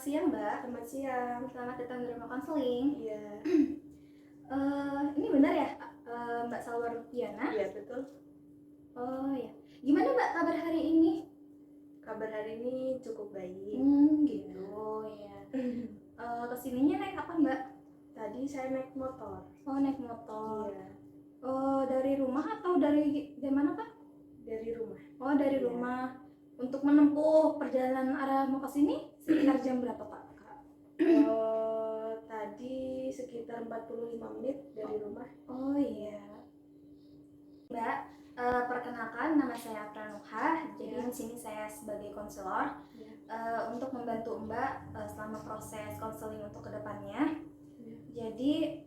siang Mbak. Selamat siang. Selamat datang di rumah konseling. Iya. Ini benar ya, Mbak Salwa Rupiana? Iya, betul. Oh ya. Gimana Mbak kabar hari ini? Kabar hari ini cukup baik. Gitu ya. Kesininya naik apa Mbak? Tadi saya naik motor. Oh, naik motor. Iya, Dari rumah atau dari mana Kak? dari rumah. Oh, dari Iya. rumah. Untuk menempuh perjalanan arah mau ke sini sekitar jam berapa Pak? Tadi sekitar 45 menit dari rumah. Oh iya. Mbak, perkenalkan nama saya Pranuha. Jadi di sini saya sebagai konselor untuk membantu Mbak selama proses konseling untuk kedepannya. Jadi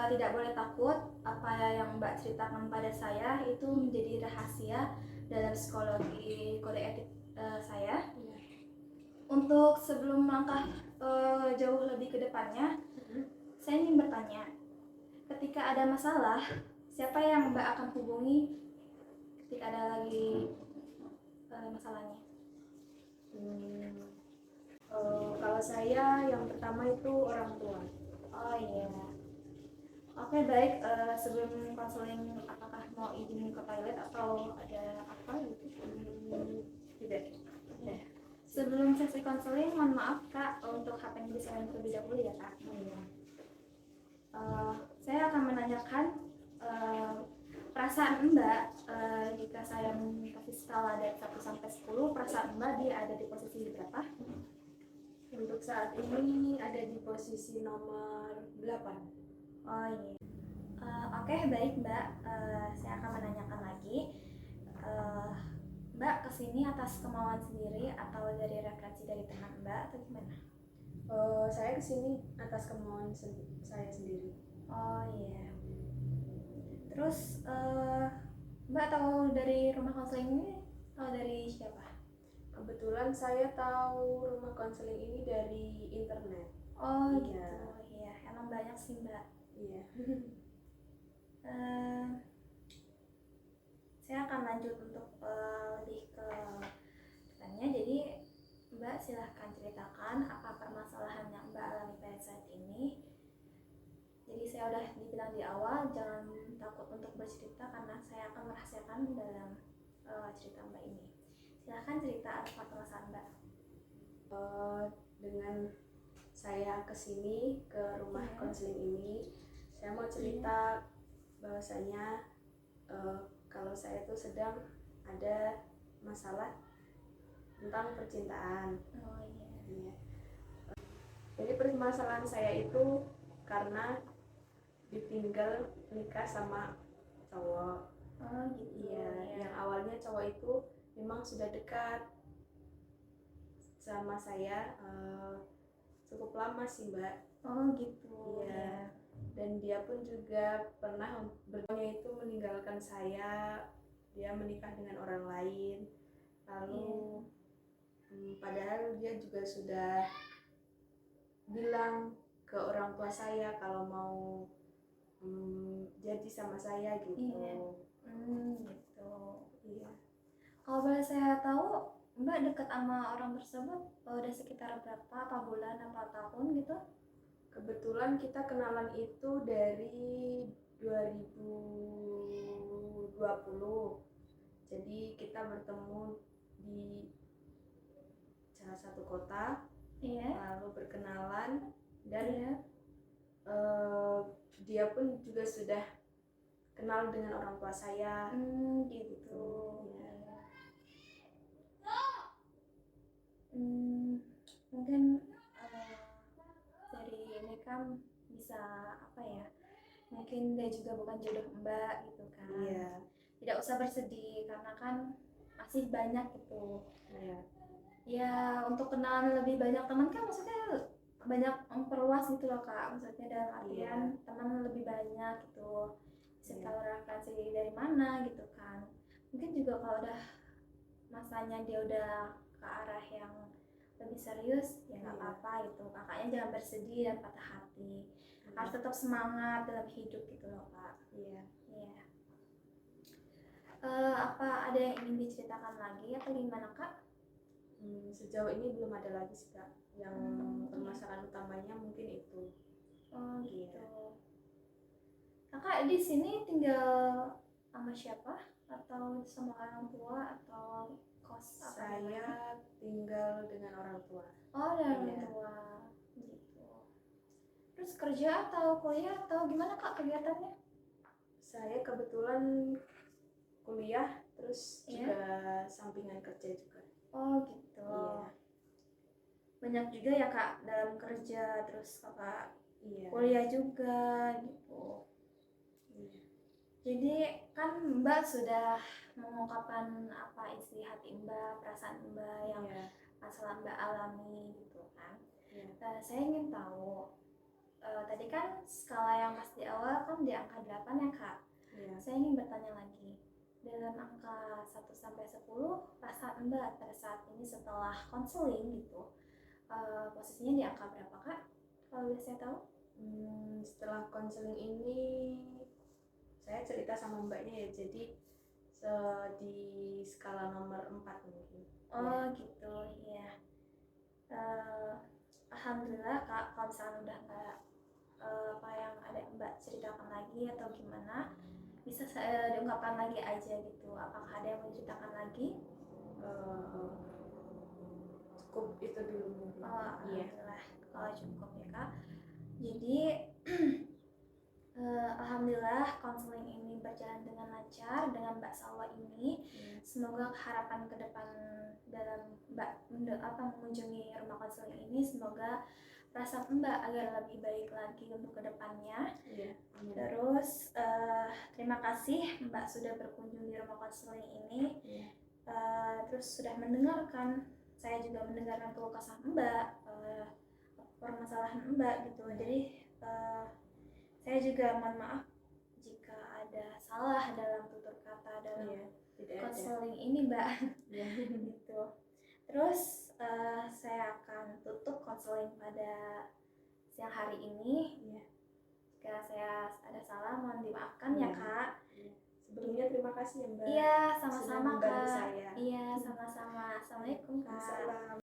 tidak boleh takut apa yang Mbak ceritakan pada saya itu menjadi rahasia dalam psikologi kode etik saya. Untuk sebelum melangkah jauh lebih ke depannya, saya ingin bertanya, ketika ada masalah, siapa yang Mbak akan hubungi ketika ada lagi masalahnya? Kalau saya yang pertama itu orang tua. Oh iya. Oke, baik. Sebelum konseling, apakah mau izin ke toilet atau ada apa gitu? Tidak. Ya. Sebelum sesi konseling, mohon maaf Kak untuk HP yang disilent terlebih dahulu ya Kak. Saya akan menanyakan perasaan Mbak jika saya kasih skala dari 1 sampai 10, perasaan Mbak dia ada di posisi berapa? Untuk saat ini ada di posisi nomor 8. Oh iya. Oke, baik Mbak. Saya akan menanyakan lagi. Mbak kesini atas kemauan sendiri atau dari referensi dari teman Mbak atau gimana? Saya kesini atas kemauan saya sendiri. Oh iya. Terus Mbak tahu dari rumah konseling ini tahu dari siapa? Kebetulan saya tahu rumah konseling ini dari internet. Oh Iya. gitu. Iya, emang banyak sih Mbak. Iya. Saya akan lanjut untuk lebih ke pertanyaan. Jadi Mbak silahkan ceritakan apa permasalahan yang Mbak alami pada saat ini. Jadi saya udah dibilang di awal jangan takut untuk bercerita karena saya akan merahasiakan dalam cerita Mbak ini. Silahkan cerita apa permasalahan Mbak. Dengan saya kesini ke rumah konseling ini, saya mau cerita bahwasanya kalau saya tuh sedang ada masalah tentang percintaan. Oh iya. Jadi permasalahan saya itu karena ditinggal nikah sama cowok. Oh gitu. Iya. Yang awalnya cowok itu memang sudah dekat sama saya cukup lama sih Mbak. Oh gitu. Iya. Dan dia pun juga pernah bertanya itu meninggalkan saya, dia menikah dengan orang lain. Lalu padahal dia juga sudah bilang ke orang tua saya kalau mau jadi sama saya gitu. Gitu. Iya. Kalau boleh saya tahu, Mbak dekat sama orang tersebut udah sekitar berapa bulan, apa tahun gitu? Kebetulan kita kenalan itu dari 2020. Jadi kita bertemu di salah satu kota. Iya. Lalu berkenalan dan dia pun juga sudah kenal dengan orang tua saya. Gitu. Ya. Mungkin dari ini kan bisa apa ya? Mungkin dia juga bukan jodoh Mbak gitu kan. Iya. Tidak usah bersedih karena kan masih banyak gitu. Iya. Ya untuk kenalan lebih banyak teman kan maksudnya banyak memperluas gitu loh Kak. Maksudnya dalam artian teman lebih banyak gitu. Bisa tahu referensi dari mana gitu kan. Mungkin juga kalau udah masanya dia udah ke arah yang lebih serius ya nggak apa-apa gitu. Kakaknya jangan bersedih dan patah hati. Harus tetap semangat dalam hidup gitu loh Kak. Iya. Apa ada yang ingin diceritakan lagi atau gimana Kak? Sejauh ini belum ada lagi sih Kak. Yang Iya. permasalahan utamanya mungkin itu. Oh gitu. Iya. Kakak di sini tinggal sama siapa? Atau sama orang tua atau kos apa gimana? Saya tinggal dengan orang tua. Oh dengan orang Iya. tua gitu. Terus kerja atau kuliah atau gimana Kak kegiatannya? Saya kebetulan kuliah terus Iya. juga sampingan kerja juga. Oh gitu. Iya. Banyak juga ya Kak dalam kerja terus Kakak Iya. kuliah juga gitu. Iya. Jadi kan Mbak sudah mengungkapkan apa isi hati Mbak, perasaan Mbak yang Iya. masalah Mbak alami gitu kan. Iya. Saya ingin tahu, tadi kan skala yang pas di awal kan di angka 8 ya Kak. Iya. Saya ingin bertanya lagi, dalam angka 1 sampai 10, perasaan Mbak pada saat ini setelah konseling gitu, posisinya di angka berapa Kak? Kalau boleh saya tahu? Setelah konseling ini saya cerita sama mbaknya ya, jadi di skala nomor 4 mungkin. Oh gitu, iya. Alhamdulillah Kak, kalau misalnya udah nggak apa yang ada Mbak ceritakan lagi atau gimana, bisa diungkapkan lagi aja gitu. Apakah ada yang mau diceritakan lagi? Cukup itu dulu mungkin. Oh, Iya. alhamdulillah kalau cukup ya Kak. Jadi alhamdulillah konseling ini berjalan dengan lancar dengan Mbak Salwa ini. Semoga harapan ke depan dalam Mbak mengunjungi rumah konseling ini, semoga perasaan Mbak agar lebih baik lagi untuk kedepannya. Iya. Terus terima kasih Mbak sudah berkunjung di rumah konseling ini. Iya. Terus sudah mendengarkan, saya juga mendengarkan keluh kesah Mbak, permasalahan Mbak gitu. Jadi saya juga mohon maaf jika ada salah dalam tutur kata dalam konseling ini Mbak. Gitu. Terus saya akan tutup konseling pada siang hari ini. Jika saya ada salah mohon dimaafkan ya Kak. Sebelumnya terima kasih ya Mbak. Iya sama-sama Sudah membantu Kak. saya. Iya sama-sama. Assalamualaikum Kak. Assalam.